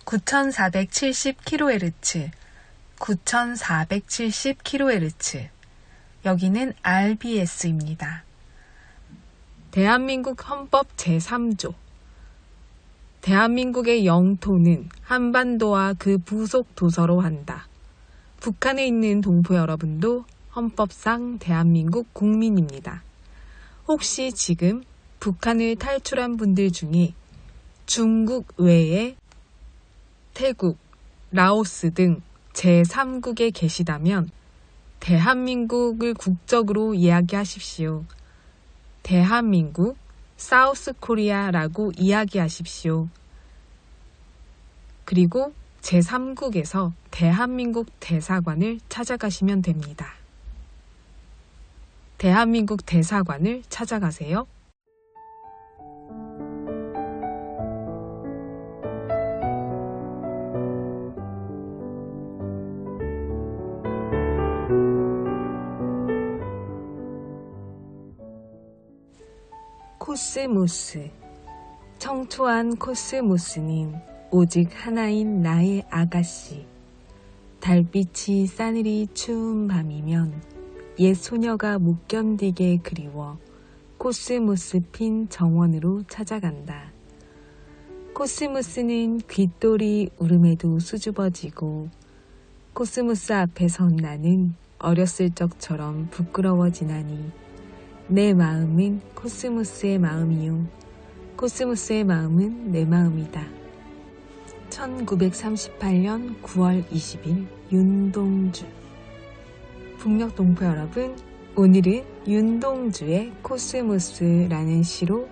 9470kHz, 9470kHz. 여기는 RBS입니다. 대한민국 헌법 제3조. 대한민국의 영토는 한반도와 그 부속 도서로 한다. 북한에 있는 동포 여러분도 헌법상 대한민국 국민입니다. 혹시 지금 북한을 탈출한 분들 중에 중국 외에 태국, 라오스 등 제3국에 계시다면 대한민국을 국적으로 이야기하십시오. 대한민국, 사우스 코리아라고 이야기하십시오. 그리고 제3국에서 대한민국 대사관을 찾아가시면 됩니다. 대한민국 대사관을 찾아가세요. 코스모스. 청초한 코스모스는 오직 하나인 나의 아가씨. 달빛이 싸늘히 추운 밤이면 옛 소녀가 못 견디게 그리워 코스모스 핀 정원으로 찾아간다. 코스모스는 귓돌이 울음에도 수줍어지고 코스모스 앞에 선 나는 어렸을 적처럼 부끄러워지나니 내 마음은 코스모스의 마음이요. 코스모스의 마음은 내 마음이다. 1938년 9월 20일 윤동주. 북녘 동포 여러분, 오늘은 윤동주의 코스모스라는 시로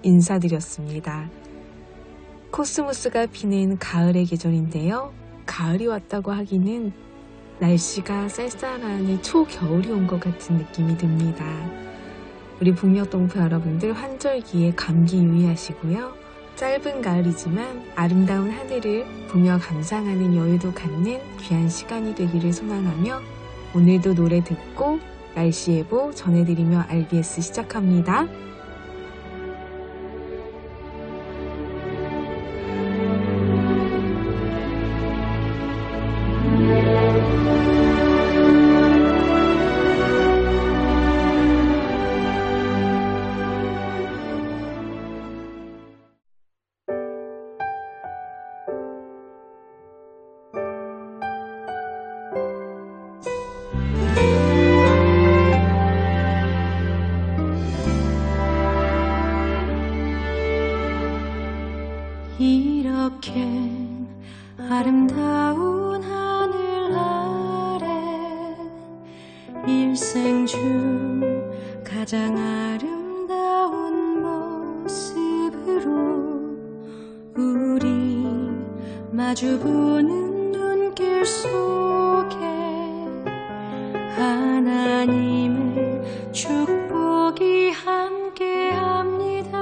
인사드렸습니다. 코스모스가 피는 가을의 계절인데요. 가을이 왔다고 하기는 날씨가 쌀쌀하니 초겨울이 온 것 같은 느낌이 듭니다. 우리 북녘 동포 여러분들 환절기에 감기 유의하시고요. 짧은 가을이지만 아름다운 하늘을 보며 감상하는 여유도 갖는 귀한 시간이 되기를 소망하며 오늘도 노래 듣고 날씨 예보 전해드리며 RBS 시작합니다. 이렇게 아름다운 하늘 아래 일생 중 가장 아름다운 모습으로 우리 마주보는 눈길 속에 하나님의 축복이 함께합니다.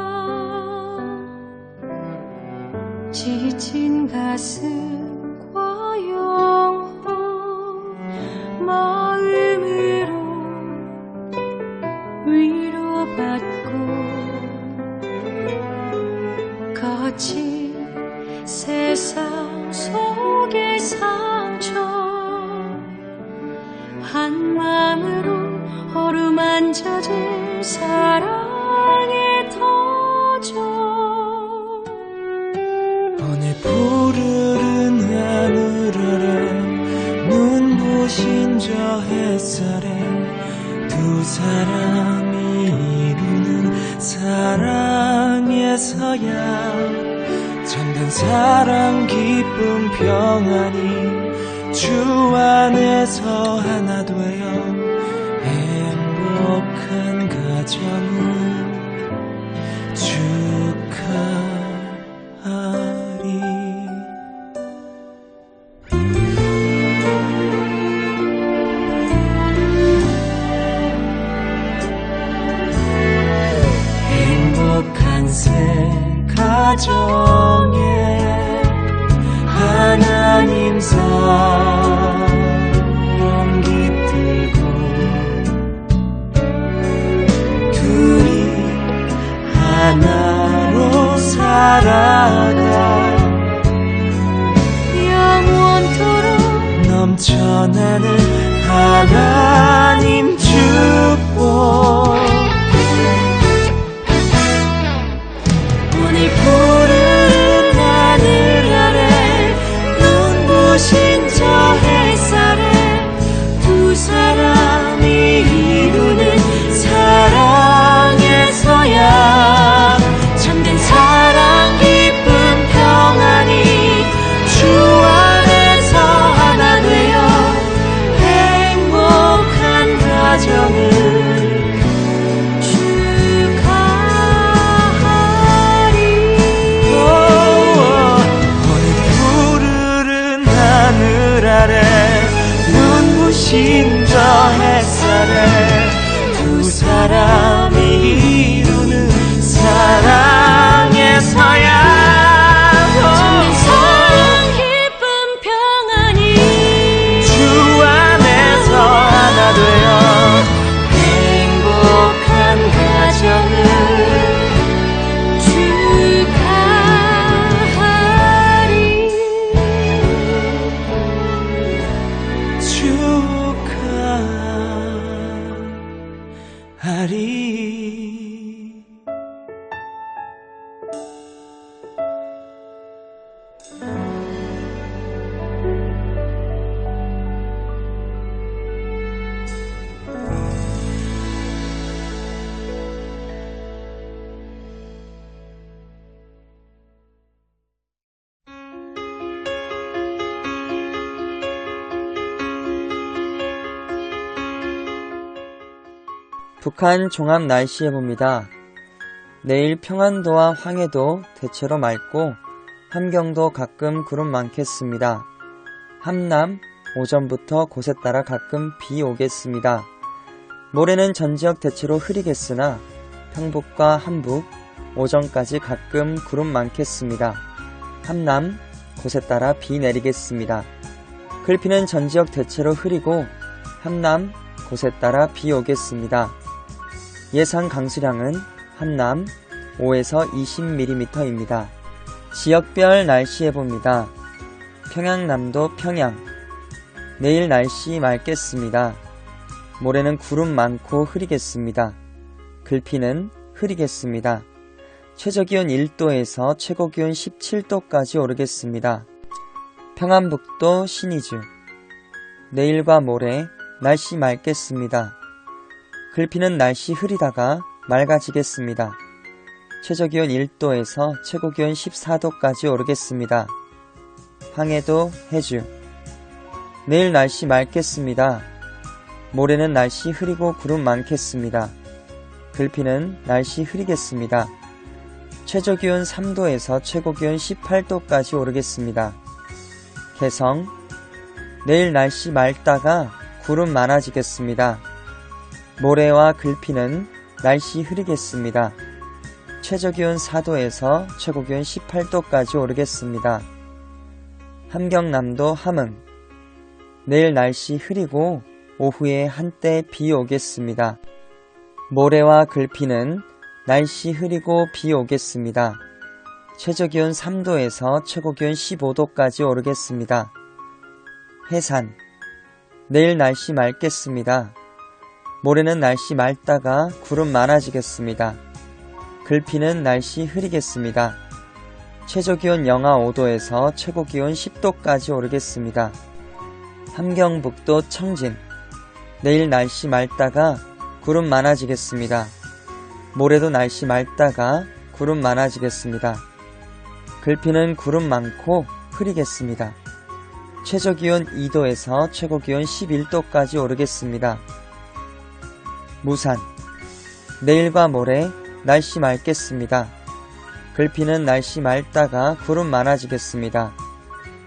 지친 가슴과 영혼 마음으로 위로받고 거친 세상 속의 상처 한 마음으로 어루만져질 사랑의 터전 오늘 푸르른 하늘 아래 눈부신 저 햇살에 두 사람이 이루는 사랑에서야 참된 사랑 기쁨 평안이 주 안에서 하나 되어 행복한 가정을 축하하리. 행복한 새 가정에 하나님 사랑 깃들고 둘이 하나로 살아가 전하는 하나님 축복 오늘 푸른 하늘 아래 눈부신 저 햇살에 두 사람이 이루는 사랑에서야 참된 사랑 기쁨 평안이 주 안에서 하나 되어 행복한 가정을 축하하리 오늘 푸르른 하늘 아래 눈부신 저 햇살에 두 사람이 이루는 사랑에서야 참된 사랑 기쁨 평안이 주 안에서 하나 되어 행복한 가정을 축하하리 북한 종합 날씨 예보입니다. 내일 평안도와 황해도 대체로 맑고 함경도 가끔 구름 많겠습니다. 함남 오전부터 곳에 따라 가끔 비 오겠습니다. 모레는 전지역 대체로 흐리겠으나 평북과 함북 오전까지 가끔 구름 많겠습니다. 함남 곳에 따라 비 내리겠습니다. 글피는 전지역 대체로 흐리고 함남 곳에 따라 비 오겠습니다. 예상 강수량은 함남 5에서 20mm입니다. 지역별 날씨 예보입니다. 평양남도 평양 내일 날씨 맑겠습니다. 모레는 구름 많고 흐리겠습니다. 글피는 흐리겠습니다. 최저기온 1도에서 최고기온 17도까지 오르겠습니다. 평안북도 신의주 내일과 모레 날씨 맑겠습니다. 글피는 날씨 흐리다가 맑아지겠습니다. 최저기온 1도에서 최고기온 14도까지 오르겠습니다. 황해도 해주 내일 날씨 맑겠습니다. 모레는 날씨 흐리고 구름 많겠습니다. 글피는 날씨 흐리겠습니다. 최저기온 3도에서 최고기온 18도까지 오르겠습니다. 개성 내일 날씨 맑다가 구름 많아지겠습니다. 모레와 글피는 날씨 흐리겠습니다. 최저기온 4도에서 최고기온 18도까지 오르겠습니다. 함경남도 함흥 내일 날씨 흐리고 오후에 한때 비 오겠습니다. 모레와 글피는 날씨 흐리고 비 오겠습니다. 최저기온 3도에서 최고기온 15도까지 오르겠습니다. 해산 내일 날씨 맑겠습니다. 모레는 날씨 맑다가 구름 많아지겠습니다. 글피는 날씨 흐리겠습니다. 최저기온 영하 5도에서 최고기온 10도까지 오르겠습니다. 함경북도 청진 내일 날씨 맑다가 구름 많아지겠습니다. 모레도 날씨 맑다가 구름 많아지겠습니다. 글피는 구름 많고 흐리겠습니다. 최저기온 2도에서 최고기온 11도까지 오르겠습니다. 무산 내일과 모레 날씨 맑겠습니다. 글피는 날씨 맑다가 구름 많아지겠습니다.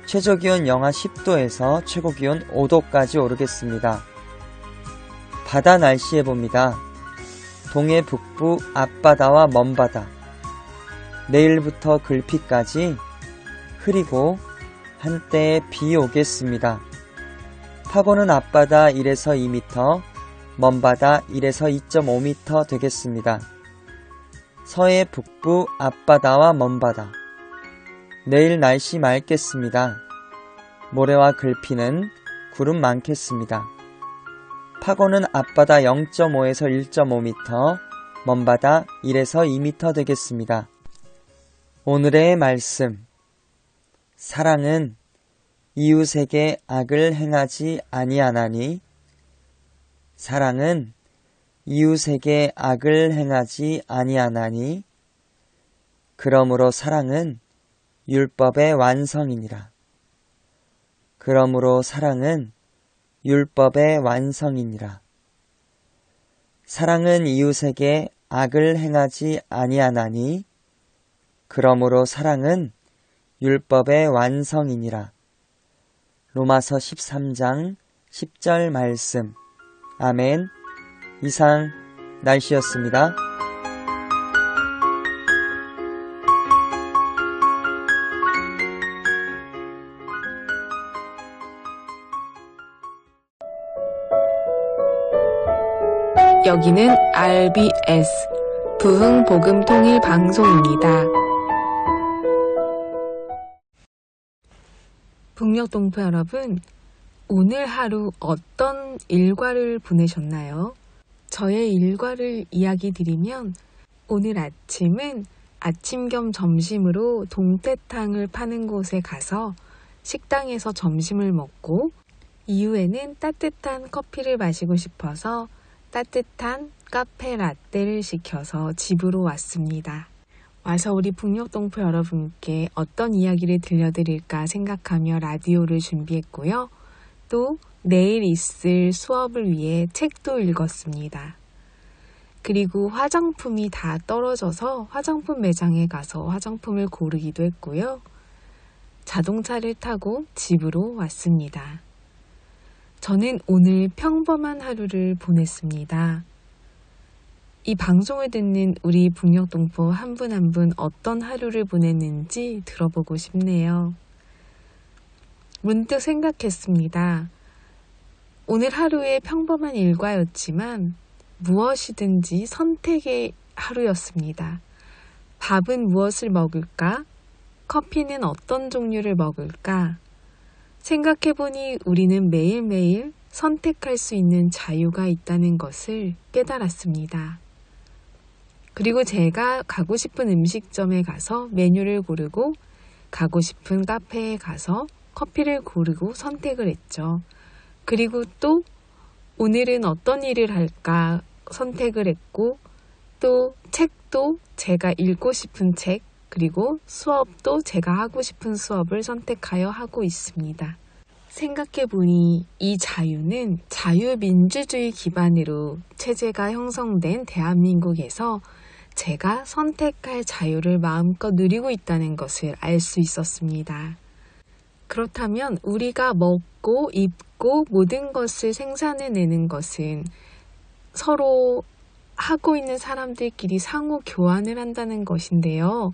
최저기온 영하 10도에서 최고기온 5도까지 오르겠습니다. 바다 날씨 예보입니다. 동해 북부 앞바다와 먼바다 내일부터 글피까지 흐리고 한때 비 오겠습니다. 파고는 앞바다 1에서 2m, 먼바다 1에서 2.5m 되겠습니다. 서해 북부 앞바다와 먼바다 내일 날씨 맑겠습니다. 모레와 글피는 구름 많겠습니다. 파고는 앞바다 0.5에서 1.5m, 먼바다 1에서 2m 되겠습니다. 오늘의 말씀. 사랑은 이웃에게 악을 행하지 아니하나니, 사랑은 이웃에게 악을 행하지 아니하나니, 그러므로 사랑은 율법의 완성이니라. 그러므로 사랑은 율법의 완성이니라. 사랑은 이웃에게 악을 행하지 아니하나니, 그러므로 사랑은 율법의 완성이니라. 로마서 13장 10절 말씀. 아멘. 이상 날씨였습니다. 여기는 RBS 부흥복음통일방송입니다. 북녘동포 여러분, 오늘 하루 어떤 일과를 보내셨나요? 저의 일과를 이야기 드리면 오늘 아침은 아침 겸 점심으로 동태탕을 파는 곳에 가서 식당에서 점심을 먹고 이후에는 따뜻한 커피를 마시고 싶어서 따뜻한 카페 라떼를 시켜서 집으로 왔습니다. 와서 우리 북녘동포 여러분께 어떤 이야기를 들려드릴까 생각하며 라디오를 준비했고요. 또 내일 있을 수업을 위해 책도 읽었습니다. 그리고 화장품이 다 떨어져서 화장품 매장에 가서 화장품을 고르기도 했고요. 자동차를 타고 집으로 왔습니다. 저는 오늘 평범한 하루를 보냈습니다. 이 방송을 듣는 우리 북녘동포 한 분 한 분 어떤 하루를 보냈는지 들어보고 싶네요. 문득 생각했습니다. 오늘 하루의 평범한 일과였지만 무엇이든지 선택의 하루였습니다. 밥은 무엇을 먹을까? 커피는 어떤 종류를 먹을까? 생각해보니 우리는 매일매일 선택할 수 있는 자유가 있다는 것을 깨달았습니다. 그리고 제가 가고 싶은 음식점에 가서 메뉴를 고르고 가고 싶은 카페에 가서 커피를 고르고 선택을 했죠. 그리고 또 오늘은 어떤 일을 할까 선택을 했고 또 책도 제가 읽고 싶은 책 그리고 수업도 제가 하고 싶은 수업을 선택하여 하고 있습니다. 생각해보니 이 자유는 자유민주주의 기반으로 체제가 형성된 대한민국에서 제가 선택할 자유를 마음껏 누리고 있다는 것을 알 수 있었습니다. 그렇다면 우리가 먹고 입고 모든 것을 생산해내는 것은 서로 하고 있는 사람들끼리 상호 교환을 한다는 것인데요.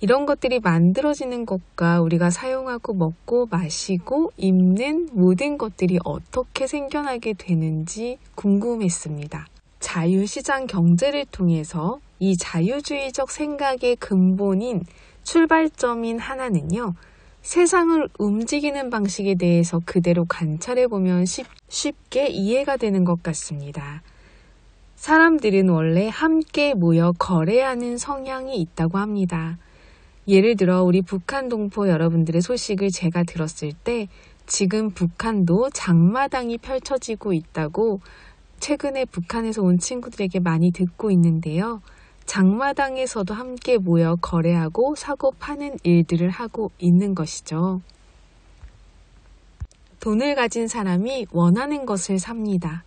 이런 것들이 만들어지는 것과 우리가 사용하고 먹고 마시고 입는 모든 것들이 어떻게 생겨나게 되는지 궁금했습니다. 자유시장 경제를 통해서 이 자유주의적 생각의 근본인 출발점인 하나는요. 세상을 움직이는 방식에 대해서 그대로 관찰해보면 쉽게 이해가 되는 것 같습니다. 사람들은 원래 함께 모여 거래하는 성향이 있다고 합니다. 예를 들어 우리 북한 동포 여러분들의 소식을 제가 들었을 때 지금 북한도 장마당이 펼쳐지고 있다고 최근에 북한에서 온 친구들에게 많이 듣고 있는데요. 장마당에서도 함께 모여 거래하고 사고 파는 일들을 하고 있는 것이죠. 돈을 가진 사람이 원하는 것을 삽니다.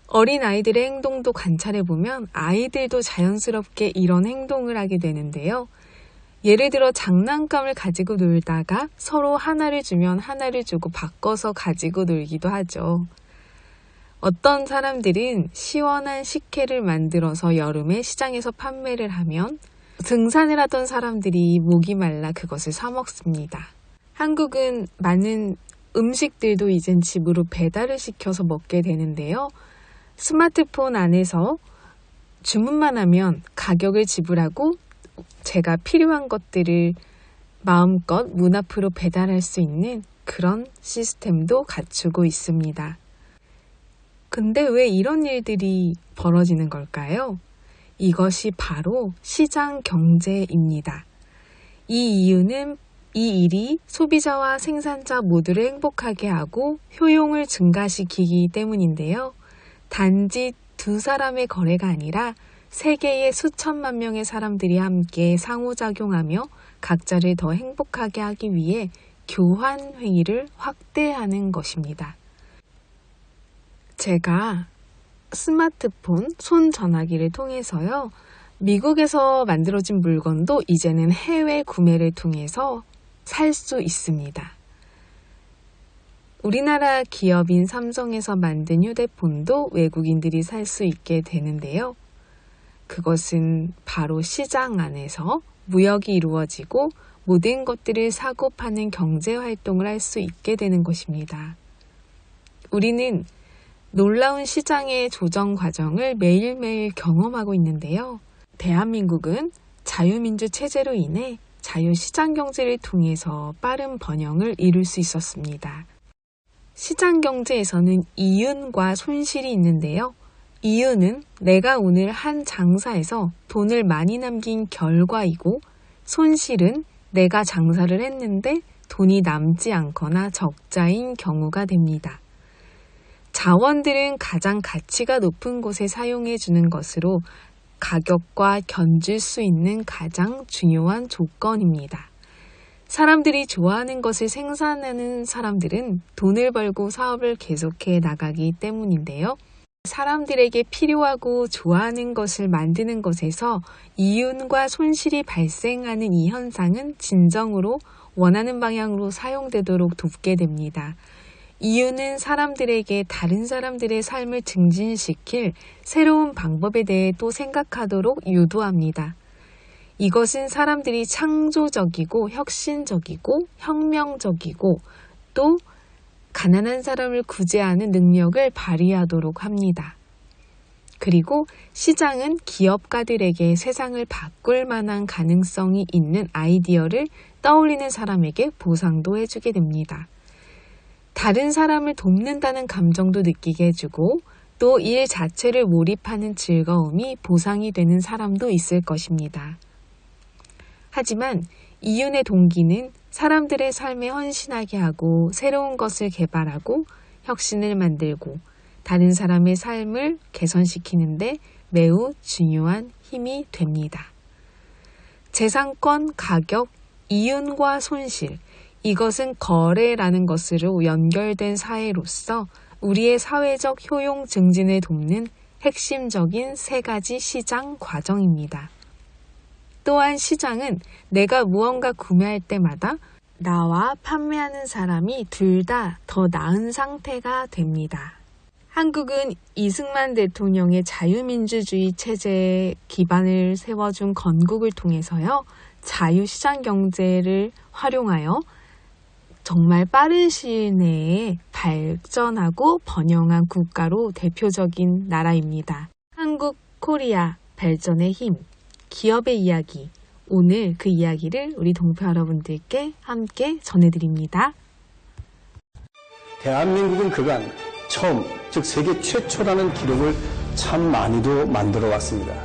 어린 아이들의 행동도 관찰해보면 아이들도 자연스럽게 이런 행동을 하게 되는데요. 예를 들어 장난감을 가지고 놀다가 서로 하나를 주면 하나를 주고 바꿔서 가지고 놀기도 하죠. 어떤 사람들은 시원한 식혜를 만들어서 여름에 시장에서 판매를 하면 등산을 하던 사람들이 목이 말라 그것을 사 먹습니다. 한국은 많은 음식들도 이젠 집으로 배달을 시켜서 먹게 되는데요. 스마트폰 안에서 주문만 하면 가격을 지불하고 제가 필요한 것들을 마음껏 문 앞으로 배달할 수 있는 그런 시스템도 갖추고 있습니다. 근데 왜 이런 일들이 벌어지는 걸까요? 이것이 바로 시장 경제입니다. 이 이유는 이 일이 소비자와 생산자 모두를 행복하게 하고 효용을 증가시키기 때문인데요. 단지 두 사람의 거래가 아니라 세계의 수천만 명의 사람들이 함께 상호작용하며 각자를 더 행복하게 하기 위해 교환 회의를 확대하는 것입니다. 제가 스마트폰, 손전화기를 통해서요, 미국에서 만들어진 물건도 이제는 해외 구매를 통해서 살 수 있습니다. 우리나라 기업인 삼성에서 만든 휴대폰도 외국인들이 살 수 있게 되는데요. 그것은 바로 시장 안에서 무역이 이루어지고 모든 것들을 사고 파는 경제 활동을 할 수 있게 되는 것입니다. 우리는 놀라운 시장의 조정 과정을 매일매일 경험하고 있는데요. 대한민국은 자유민주 체제로 인해 자유시장 경제를 통해서 빠른 번영을 이룰 수 있었습니다. 시장 경제에서는 이윤과 손실이 있는데요. 이윤은 내가 오늘 한 장사에서 돈을 많이 남긴 결과이고, 손실은 내가 장사를 했는데 돈이 남지 않거나 적자인 경우가 됩니다. 자원들은 가장 가치가 높은 곳에 사용해 주는 것으로 가격과 견줄 수 있는 가장 중요한 조건입니다. 사람들이 좋아하는 것을 생산하는 사람들은 돈을 벌고 사업을 계속해 나가기 때문인데요. 사람들에게 필요하고 좋아하는 것을 만드는 것에서 이윤과 손실이 발생하는 이 현상은 진정으로 원하는 방향으로 사용되도록 돕게 됩니다. 이윤은 사람들에게 다른 사람들의 삶을 증진시킬 새로운 방법에 대해 또 생각하도록 유도합니다. 이것은 사람들이 창조적이고 혁신적이고 혁명적이고 또 가난한 사람을 구제하는 능력을 발휘하도록 합니다. 그리고 시장은 기업가들에게 세상을 바꿀 만한 가능성이 있는 아이디어를 떠올리는 사람에게 보상도 해주게 됩니다. 다른 사람을 돕는다는 감정도 느끼게 해주고 또 일 자체를 몰입하는 즐거움이 보상이 되는 사람도 있을 것입니다. 하지만 이윤의 동기는 사람들의 삶에 헌신하게 하고 새로운 것을 개발하고 혁신을 만들고 다른 사람의 삶을 개선시키는데 매우 중요한 힘이 됩니다. 재산권, 가격, 이윤과 손실, 이것은 거래라는 것으로 연결된 사회로서 우리의 사회적 효용 증진을 돕는 핵심적인 세 가지 시장 과정입니다. 또한 시장은 내가 무언가 구매할 때마다 나와 판매하는 사람이 둘 다 더 나은 상태가 됩니다. 한국은 이승만 대통령의 자유민주주의 체제에 기반을 세워준 건국을 통해서요, 자유시장 경제를 활용하여 정말 빠른 시일 내에 발전하고 번영한 국가로 대표적인 나라입니다. 한국 코리아 발전의 힘, 기업의 이야기, 오늘 그 이야기를 우리 동포 여러분들께 함께 전해드립니다. 대한민국은 그간 처음, 즉 세계 최초라는 기록을 참 많이도 만들어 왔습니다.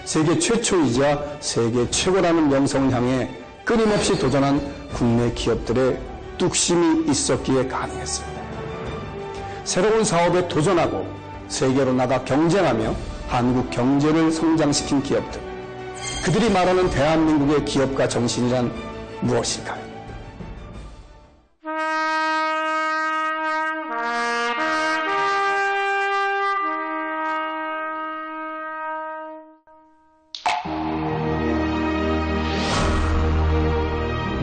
세계 최초이자 세계 최고라는 명성을 향해 끊임없이 도전한 국내 기업들의 뚝심이 있었기에 가능했습니다. 새로운 사업에 도전하고 세계로 나가 경쟁하며 한국 경제를 성장시킨 기업들, 그들이 말하는 대한민국의 기업가 정신이란 무엇일까요?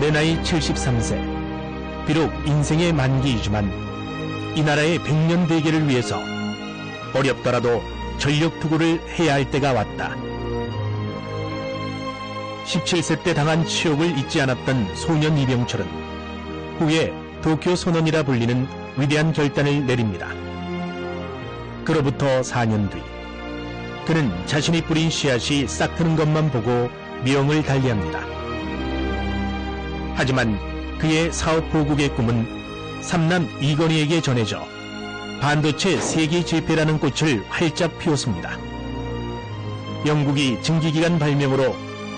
내 나이 73세. 비록 인생의 만기이지만 이 나라의 100년 대계를 위해서 어렵더라도 전력 투구를 해야 할 때가 왔다. 17세 때 당한 치욕을 잊지 않았던 소년 이병철은 후에 도쿄 선언이라 불리는 위대한 결단을 내립니다. 그로부터 4년 뒤 그는 자신이 뿌린 씨앗이 싹트는 것만 보고 미움을 달리합니다. 하지만 그의 사업 보국의 꿈은 삼남 이건희에게 전해져 반도체 세계 지폐라는 꽃을 활짝 피웠습니다. 영국이 증기기관 발명으로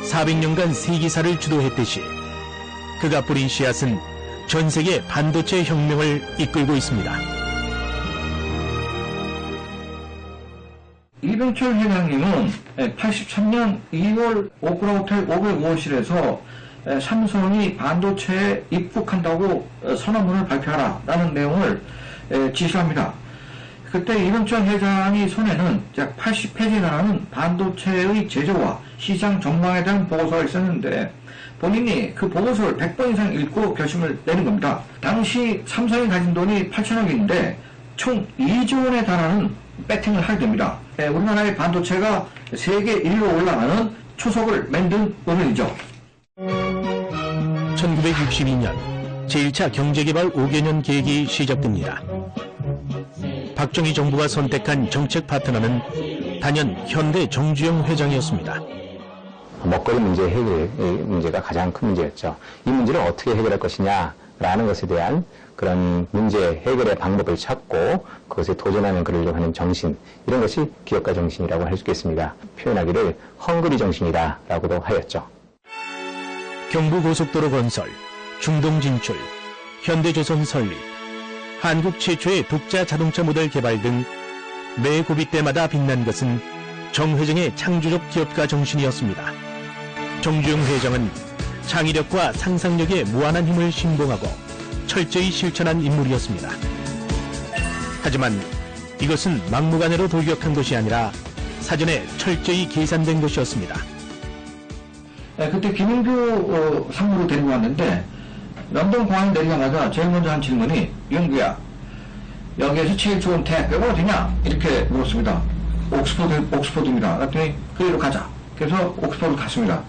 400년간 세기사를 주도했듯이 그가 뿌린 씨앗은 전 세계 반도체 혁명을 이끌고 있습니다. 이병철 회장님은 83년 2월 오크라 호텔 505호실에서 삼성이 반도체에 입국한다고 선언문을 발표하라 라는 내용을 지시합니다. 그때 이병철 회장이 손에는 약 80페이지에 달하는 반도체의 제조와 시장 전망에 대한 보고서가 있었는데 본인이 그 보고서를 100번 이상 읽고 결심을 내는 겁니다. 당시 삼성이 가진 돈이 8천억인데 총 2조 원에 달하는 배팅을 하게 됩니다. 우리나라의 반도체가 세계 1위로 올라가는 초석을 만든 오늘이죠. 1962년 제1차 경제개발 5개년 계획이 시작됩니다. 박정희 정부가 선택한 정책 파트너는 단연 현대 정주영 회장이었습니다. 먹거리 문제 해결 문제가 가장 큰 문제였죠. 이 문제를 어떻게 해결할 것이냐라는 것에 대한 그런 문제 해결의 방법을 찾고 그것에 도전하는 그러려고 하는 정신, 이런 것이 기업가 정신이라고 할 수 있겠습니다. 표현하기를 헝그리 정신이다라고도 하였죠. 경부고속도로 건설, 중동 진출, 현대조선 설립, 한국 최초의 독자 자동차 모델 개발 등 매 고비 때마다 빛난 것은 정 회장의 창조적 기업가 정신이었습니다. 정주영 회장은 창의력과 상상력에 무한한 힘을 신봉하고 철저히 실천한 인물이었습니다. 하지만 이것은 막무가내로 돌격한 것이 아니라 사전에 철저히 계산된 것이었습니다. 그때 김용규 상무로 데리고 왔는데 런던 공항에 내리자마자 제일 먼저 한 질문이 용규야, 여기에서 제일 좋은 대학교가 어디냐? 이렇게 물었습니다. 옥스포드입니다. 그랬더니 그대로 가자. 그래서 옥스포드 갔습니다.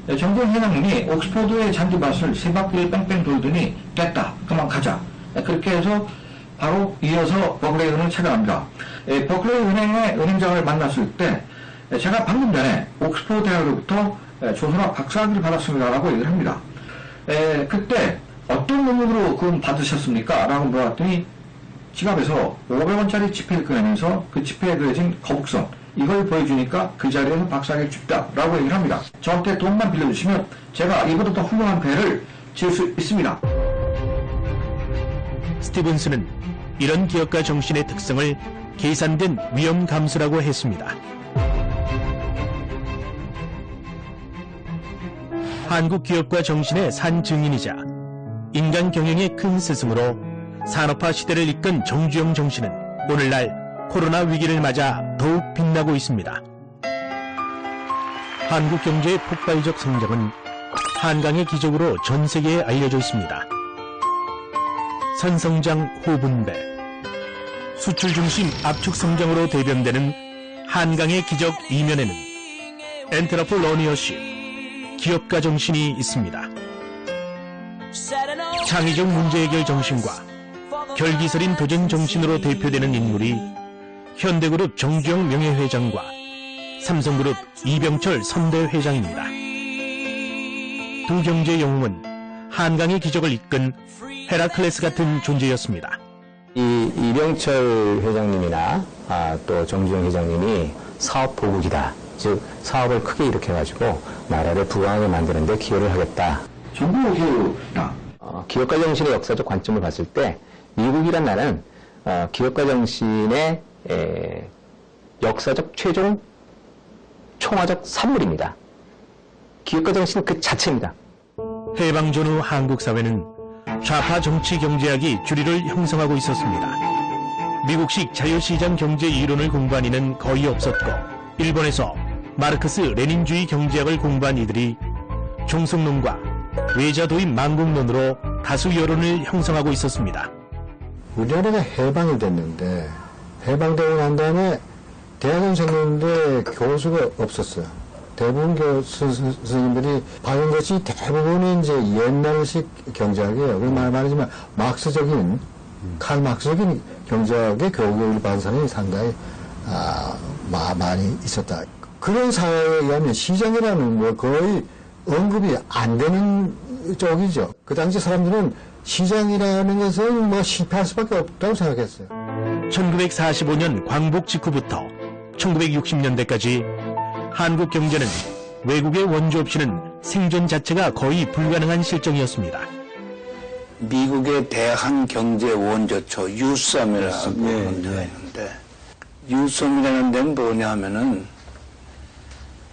정주영 회장님이 옥스포드의 잔디밭을 세 바퀴를 뺑뺑 돌더니 됐다. 그만 가자. 그렇게 해서 바로 이어서 버클레이 은행을 찾아갑니다. 버클레이 은행의 은행장을 만났을 때 제가 방금 전에 옥스포드 대학으로부터 조선학 박사학위를 받았습니다라고 얘기를 합니다. 그때 어떤 논문으로 그건 받으셨습니까? 라고 물어봤더니 지갑에서 500원짜리 지폐를 꺼내면서 그 지폐에 그려진 거북선, 이걸 보여주니까 그 자리에서 박사학위를 줍다라고 얘기를 합니다. 저한테 돈만 빌려주시면 제가 이보다 더 훌륭한 배를 지을 수 있습니다. 스티븐스는 이런 기업가 정신의 특성을 계산된 위험 감수라고 했습니다. 한국 기업가 정신의 산 증인이자 인간 경영의 큰 스승으로 산업화 시대를 이끈 정주영 정신은 오늘날 코로나 위기를 맞아 더욱 빛나고 있습니다. 한국 경제의 폭발적 성장은 한강의 기적으로 전 세계에 알려져 있습니다. 선성장 호분배, 수출 중심 압축 성장으로 대변되는 한강의 기적 이면에는 엔트러프러니어십, 기업가 정신이 있습니다. 창의적 문제 해결 정신과 결기설인 도전 정신으로 대표되는 인물이 현대그룹 정주영 명예회장과 삼성그룹 이병철 선대회장입니다. 두 경제 영웅은 한강의 기적을 이끈 헤라클레스 같은 존재였습니다. 이 이병철 회장님이나 또 정주영 회장님이 사업 보국이다. 즉 사업을 크게 일으켜가지고 나라를 부강하게 만드는 데 기여를 하겠다. 기업가 정신의 역사적 관점을 봤을 때 미국이란 나라는 기업가 정신의 역사적 최종 총화적 산물입니다. 기업가 정신 그 자체입니다. 해방 전후 한국 사회는 좌파 정치 경제학이 주류를 형성하고 있었습니다. 미국식 자유시장 경제 이론을 공부한 이는 거의 없었고 일본에서 마르크스 레닌주의 경제학을 공부한 이들이 종속론과 외자 도입 망국론으로 다수 여론을 형성하고 있었습니다. 우리나라가 해방이 됐는데 해방되고 난 다음에 대학원 생겼는데 교수가 없었어요. 대부분 교수님들이 받은 것이 대부분이 이제 옛날식 경제학이에요. 그 말하지만 막스적인 칼 막스적인 경제학의 교육을 받은 사람이 상당히 많이 있었다. 그런 사회에 의하면 시장이라는 거 거의 언급이 안 되는 쪽이죠. 그 당시 사람들은 시장이라는 것은 뭐 실패할 수밖에 없다고 생각했어요. 1945년 광복 직후부터 1960년대까지 한국 경제는 외국의 원조 없이는 생존 자체가 거의 불가능한 실정이었습니다. 미국의 대한 경제 원조초 유섬이라고 하는 데가 있는데, 유섬이라는 데는 뭐냐 하면은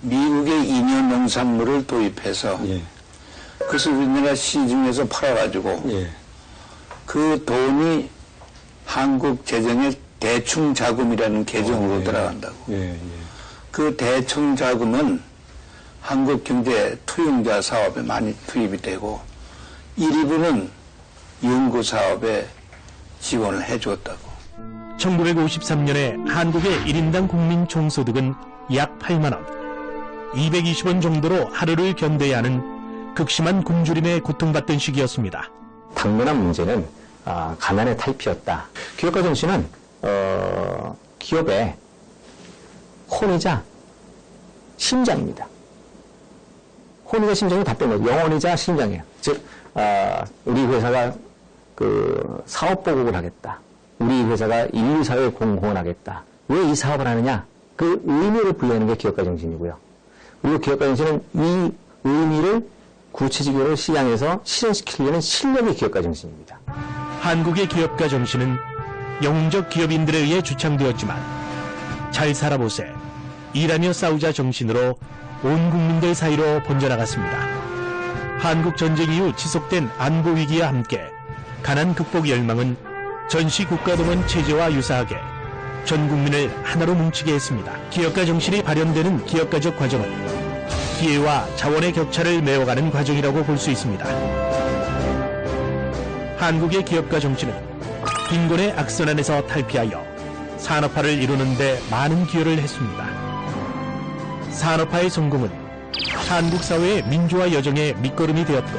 미국의 인연 농산물을 도입해서 그래서 우리나라 시중에서 팔아가지고 그 돈이 한국 재정의 대충 자금이라는 계정으로 들어간다고. 그 대충 자금은 한국 경제 투영자 사업에 많이 투입이 되고 일부는 연구 사업에 지원을 해줬다고. 1953년에 한국의 1인당 국민 총소득은 약 8만 원, 220원 정도로 하루를 견뎌야 하는 극심한 굶주림에 고통받던 시기였습니다. 당면한 문제는 가난의 탈피였다. 기업가 정신은 기업의 혼이자 심장입니다. 혼이자 심장이 다 빼면 영혼이자 심장이에요. 즉 우리 회사가 그 사업 보급을 하겠다. 우리 회사가 인류 사회에 공헌하겠다. 왜 이 사업을 하느냐? 그 의미를 부여하는 게 기업가 정신이고요. 그리고 기업가 정신은 이 의미를 구체적으로 시장에서 실현시키려는 실력이 기업가 정신입니다. 한국의 기업가 정신은 영웅적 기업인들에 의해 주창되었지만 잘 살아보세, 일하며 싸우자 정신으로 온 국민들 사이로 번져나갔습니다. 한국 전쟁 이후 지속된 안보 위기와 함께 가난 극복 열망은 전시 국가동원 체제와 유사하게 전 국민을 하나로 뭉치게 했습니다. 기업가 정신이 발현되는 기업가적 과정은 기회와 자원의 격차를 메워가는 과정이라고 볼 수 있습니다. 한국의 기업가 정신은 빈곤의 악선 안에서 탈피하여 산업화를 이루는 데 많은 기여를 했습니다. 산업화의 성공은 한국 사회의 민주화 여정의 밑거름이 되었고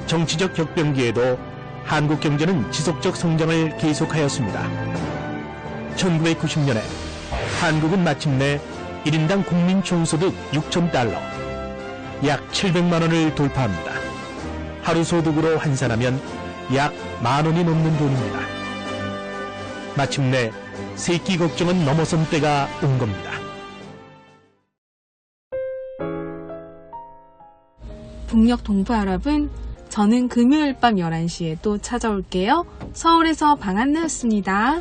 정치적 격변기에도 한국 경제는 지속적 성장을 계속하였습니다. 1990년에 한국은 마침내 1인당 국민 총소득 6,000달러, 약 700만 원을 돌파합니다. 하루 소득으로 환산하면 약 10,000원이 넘는 돈입니다. 마침내 세끼 걱정은 넘어선 때가 온 겁니다. 북녘 동포 여러분, 저는 금요일 밤 11시에 또 찾아올게요. 서울에서 방한나였습니다.